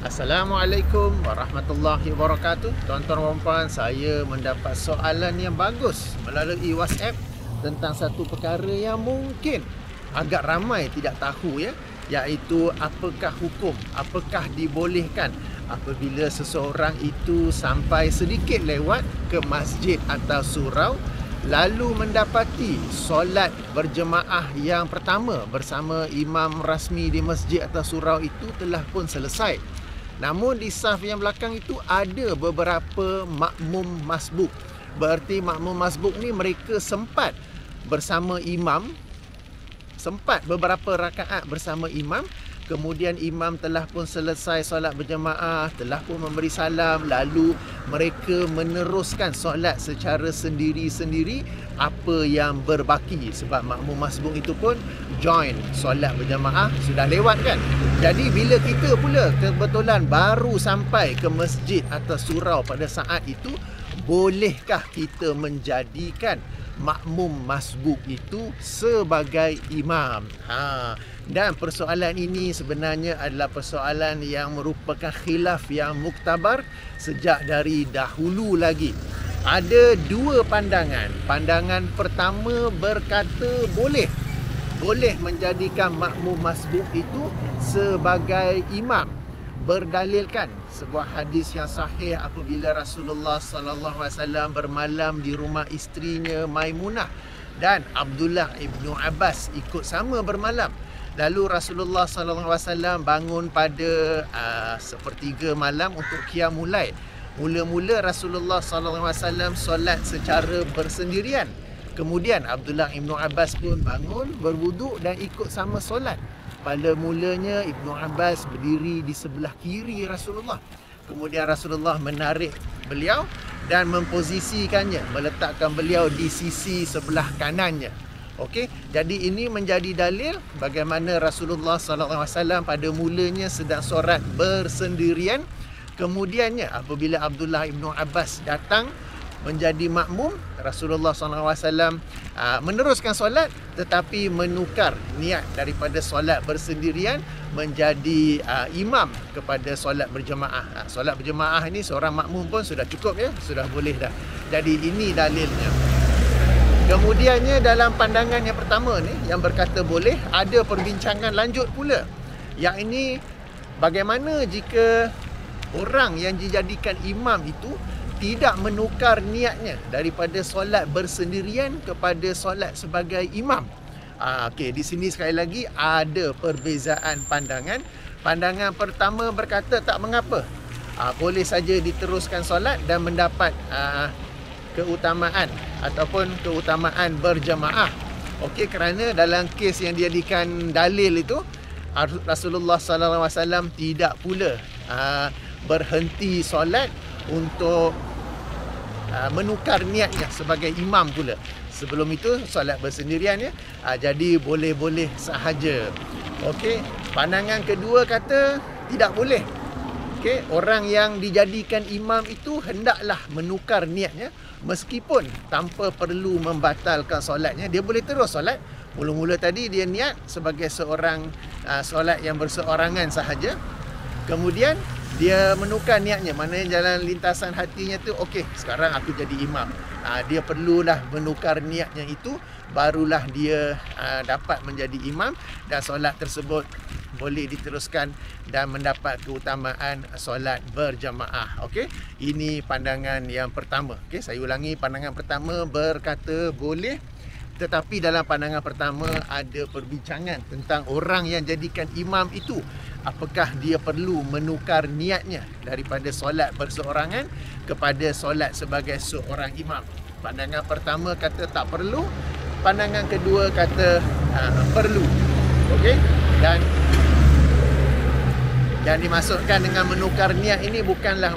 Assalamualaikum warahmatullahi wabarakatuh. Tuan-tuan dan puan, saya mendapat soalan yang bagus melalui WhatsApp tentang satu perkara yang mungkin agak ramai tidak tahu, iaitu apakah hukum, apakah dibolehkan apabila seseorang itu sampai sedikit lewat ke masjid atau surau lalu mendapati solat berjemaah yang pertama bersama imam rasmi di masjid atau surau itu telah pun selesai. Namun di saf yang belakang itu ada beberapa makmum masbuk. Berarti makmum masbuk ni mereka sempat bersama imam, sempat beberapa rakaat bersama imam. Kemudian imam telah pun selesai solat berjemaah, telah pun memberi salam, lalu mereka meneruskan solat secara sendiri-sendiri apa yang berbaki, sebab makmum masbuk itu pun join solat berjemaah sudah lewat kan. Jadi bila kita pula kebetulan baru sampai ke masjid atau surau pada saat itu, bolehkah kita menjadikan makmum masbuk itu sebagai imam? Dan persoalan ini sebenarnya adalah persoalan yang merupakan khilaf yang muktabar sejak dari dahulu lagi. Ada dua pandangan. Pandangan pertama berkata boleh menjadikan makmum masbuk itu sebagai imam, berdalilkan sebuah hadis yang sahih apabila Rasulullah sallallahu alaihi wasallam bermalam di rumah isterinya Maimunah dan Abdullah ibnu Abbas ikut sama bermalam. Lalu Rasulullah sallallahu alaihi wasallam bangun pada sepertiga malam untuk qiyamul lail. Mula-mula Rasulullah sallallahu alaihi wasallam solat secara bersendirian. Kemudian Abdullah ibnu Abbas pun bangun, berwuduk dan ikut sama solat. Pada mulanya Ibnu Abbas berdiri di sebelah kiri Rasulullah. Kemudian Rasulullah menarik beliau dan memposisikannya, meletakkan beliau di sisi sebelah kanannya. Okey, jadi ini menjadi dalil bagaimana Rasulullah sallallahu alaihi wasallam pada mulanya sedang solat bersendirian. Kemudiannya apabila Abdullah ibnu Abbas datang menjadi makmum, Rasulullah SAW meneruskan solat tetapi menukar niat daripada solat bersendirian menjadi imam kepada solat berjemaah. Solat berjemaah ini seorang makmum pun sudah cukup, sudah boleh dah. Jadi ini dalilnya. Kemudiannya dalam pandangan yang pertama ni yang berkata boleh, ada perbincangan lanjut pula. Yang ini bagaimana jika orang yang dijadikan imam itu tidak menukar niatnya daripada solat bersendirian kepada solat sebagai imam. Okey, di sini sekali lagi ada perbezaan pandangan. Pandangan pertama berkata tak mengapa. Boleh saja diteruskan solat dan mendapat keutamaan ataupun keutamaan berjemaah. Okey, kerana dalam kes yang dijadikan dalil itu Rasulullah sallallahu alaihi wasallam tidak pula berhenti solat untuk menukar niatnya sebagai imam pula. Sebelum itu solat bersendirian, jadi boleh-boleh sahaja. Okey, pandangan kedua kata tidak boleh. Okey, orang yang dijadikan imam itu hendaklah menukar niatnya meskipun tanpa perlu membatalkan solatnya. Dia boleh terus solat. Mula-mula tadi dia niat sebagai seorang solat yang berseorangan sahaja. Kemudian dia menukar niatnya, maknanya jalan lintasan hatinya tu, okey, sekarang aku jadi imam. Dia perlulah menukar niatnya itu, barulah dia dapat menjadi imam dan solat tersebut boleh diteruskan dan mendapat keutamaan solat berjamaah. Okey, ini pandangan yang pertama. Okey, saya ulangi, pandangan pertama berkata boleh, tetapi dalam pandangan pertama ada perbincangan tentang orang yang jadikan imam itu, apakah dia perlu menukar niatnya daripada solat berseorangan kepada solat sebagai seorang imam. Pandangan pertama kata tak perlu, pandangan kedua kata perlu. Okey, dan yang dimaksudkan dengan menukar niat ini bukanlah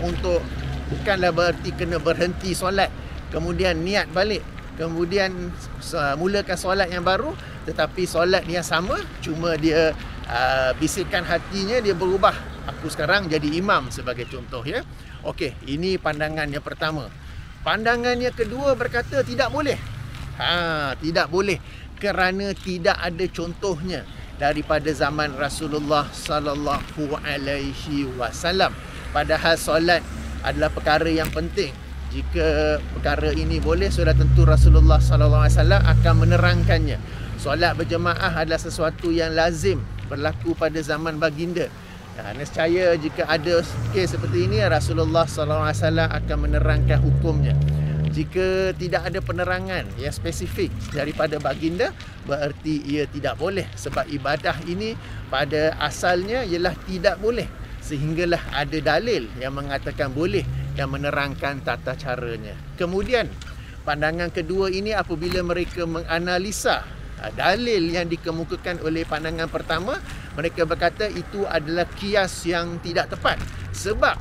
berarti kena berhenti solat kemudian niat balik, kemudian mulakan solat yang baru, tetapi solat yang sama, cuma dia bisikan hatinya dia berubah, aku sekarang jadi imam sebagai contoh, Okey, ini pandangan yang pertama. Pandangan yang kedua berkata tidak boleh. Tidak boleh kerana tidak ada contohnya daripada zaman Rasulullah sallallahu alaihi wasallam. Padahal solat adalah perkara yang penting. Jika perkara ini boleh, sudah tentu Rasulullah sallallahu alaihi wasallam akan menerangkannya. Solat berjemaah adalah sesuatu yang lazim berlaku pada zaman baginda. Nescaya jika ada kes seperti ini, Rasulullah sallallahu alaihi wasallam akan menerangkan hukumnya. Jika tidak ada penerangan yang spesifik daripada baginda, berarti ia tidak boleh. Sebab ibadah ini pada asalnya ialah tidak boleh, sehinggalah ada dalil yang mengatakan boleh dan menerangkan tata caranya. Kemudian pandangan kedua ini, apabila mereka menganalisa dalil yang dikemukakan oleh pandangan pertama, mereka berkata itu adalah kias yang tidak tepat. Sebab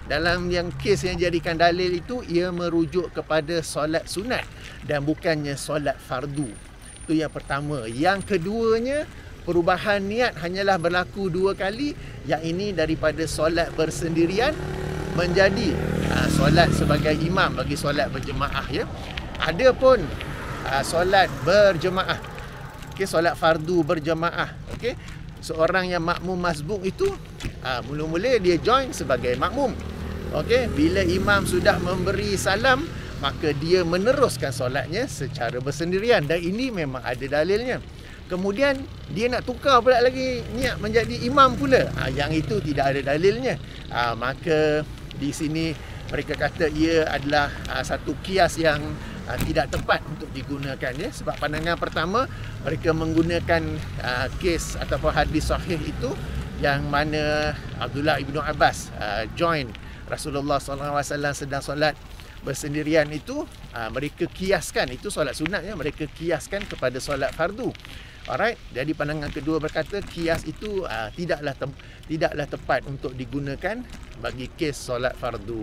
dalam yang kes yang jadikan dalil itu, ia merujuk kepada solat sunat dan bukannya solat fardu. Itu yang pertama. Yang keduanya, perubahan niat hanyalah berlaku 2 kali. Yang ini daripada solat bersendirian menjadi solat sebagai imam bagi solat berjemaah, ya. Adapun solat berjemaah, okey, solat fardu berjemaah, okey, seorang yang makmum masbuk itu mula-mula dia join sebagai makmum. Okey, bila imam sudah memberi salam, maka dia meneruskan solatnya secara bersendirian, dan ini memang ada dalilnya. Kemudian dia nak tukar pula lagi niat menjadi imam pula. Yang itu tidak ada dalilnya. Maka di sini mereka kata ia adalah satu kias yang tidak tepat untuk digunakan, ya. Sebab pandangan pertama, mereka menggunakan kes ataupun hadis sahih itu, yang mana Abdullah ibnu Abbas join Rasulullah SAW sedang solat bersendirian itu, mereka kiaskan itu solat sunat, ya. Mereka kiaskan kepada solat fardu. Alright, jadi pandangan kedua berkata kias itu tidaklah tepat untuk digunakan bagi kes solat fardu.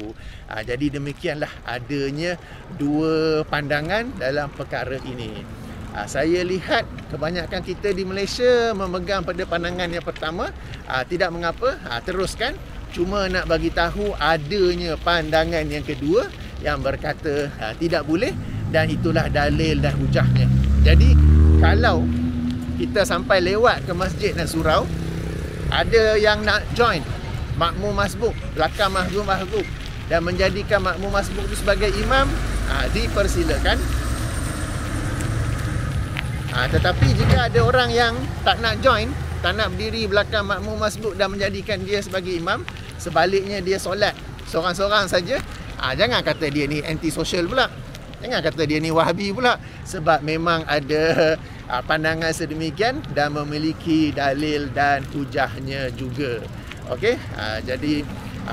Jadi demikianlah adanya 2 pandangan dalam perkara ini. Saya lihat kebanyakan kita di Malaysia memegang pada pandangan yang pertama. Tidak mengapa, teruskan. Cuma nak bagi tahu adanya pandangan yang kedua yang berkata tidak boleh, dan itulah dalil dan hujahnya. Jadi kalau kita sampai lewat ke masjid dan surau, ada yang nak join makmum masbuk, belakang makmum masbuk, dan menjadikan makmum masbuk itu sebagai imam, dipersilakan. Tetapi jika ada orang yang tak nak join, tak nak berdiri belakang makmum masbuk dan menjadikan dia sebagai imam, sebaliknya dia solat seorang-seorang saja, jangan kata dia ni anti-social pula, jangan kata dia ni wahabi pula. Sebab memang ada pandangan sedemikian dan memiliki dalil dan hujahnya juga. Okey, jadi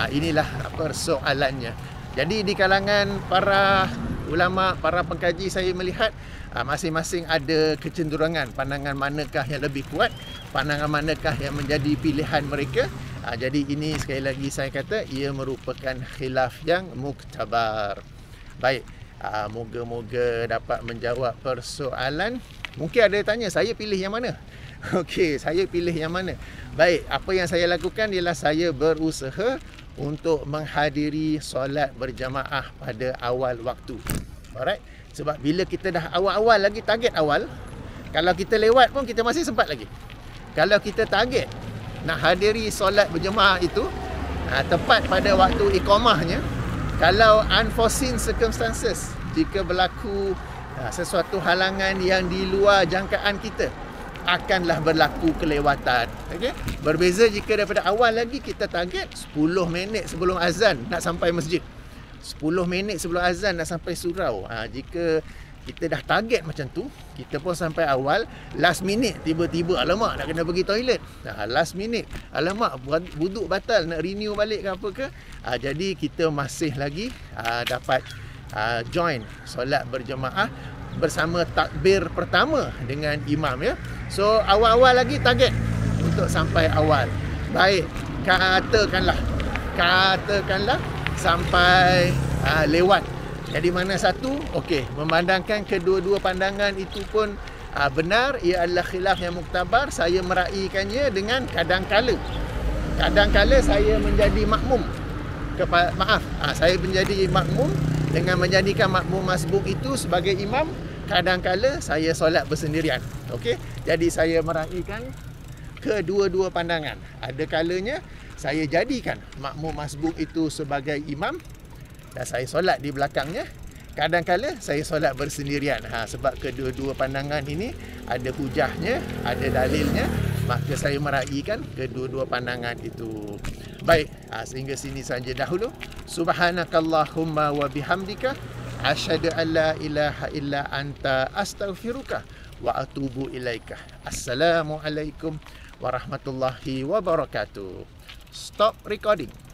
inilah persoalannya. Jadi di kalangan para ulama, para pengkaji, saya melihat masing-masing ada kecenderungan pandangan manakah yang lebih kuat, pandangan manakah yang menjadi pilihan mereka. Jadi ini sekali lagi saya kata ia merupakan khilaf yang muktabar. Baik, moga-moga dapat menjawab persoalan. Mungkin ada yang tanya, saya pilih yang mana? Okey, saya pilih yang mana? Baik, apa yang saya lakukan ialah saya berusaha untuk menghadiri solat berjamaah pada awal waktu. Alright? Sebab bila kita dah awal-awal lagi, target awal, kalau kita lewat pun kita masih sempat lagi. Kalau kita target nak hadiri solat berjemaah itu tepat pada waktu iqamahnya, kalau unforeseen circumstances, jika berlaku sesuatu halangan yang di luar jangkaan kita, akanlah berlaku kelewatan. Okay? Berbeza jika daripada awal lagi kita target 10 minit sebelum azan nak sampai masjid, 10 minit sebelum azan nak sampai surau. Jika kita dah target macam tu, kita pun sampai awal, last minute tiba-tiba alamak nak kena pergi toilet, last minute alamak wuduk batal, nak renew balik ke apa ke, jadi kita masih lagi dapat join solat berjemaah bersama takbir pertama dengan imam, ya. So awal-awal lagi target untuk sampai awal. Baik, katakanlah sampai lewat. Jadi mana satu? Okey, memandangkan kedua-dua pandangan itu pun benar, ia adalah khilaf yang muktabar. Saya meraihkannya dengan kadang-kala saya menjadi makmum. Saya menjadi makmum dengan menjadikan makmum masbuk itu sebagai imam. Kadang-kala saya solat bersendirian. Okey, jadi saya meraihkan kedua-dua pandangan. Ada kalanya saya jadikan makmum masbuk itu sebagai imam dan saya solat di belakangnya. Kadang-kala saya solat bersendirian. Sebab kedua-dua pandangan ini ada hujahnya, ada dalilnya, maka saya meraihkan kedua-dua pandangan itu. Baik, sehingga sini saja dahulu. Subhanakallahumma wa bihamdika asyhadu an la ilaha illa anta astaghfiruka wa atubu ilaika. Assalamualaikum warahmatullahi wabarakatuh. Stop recording.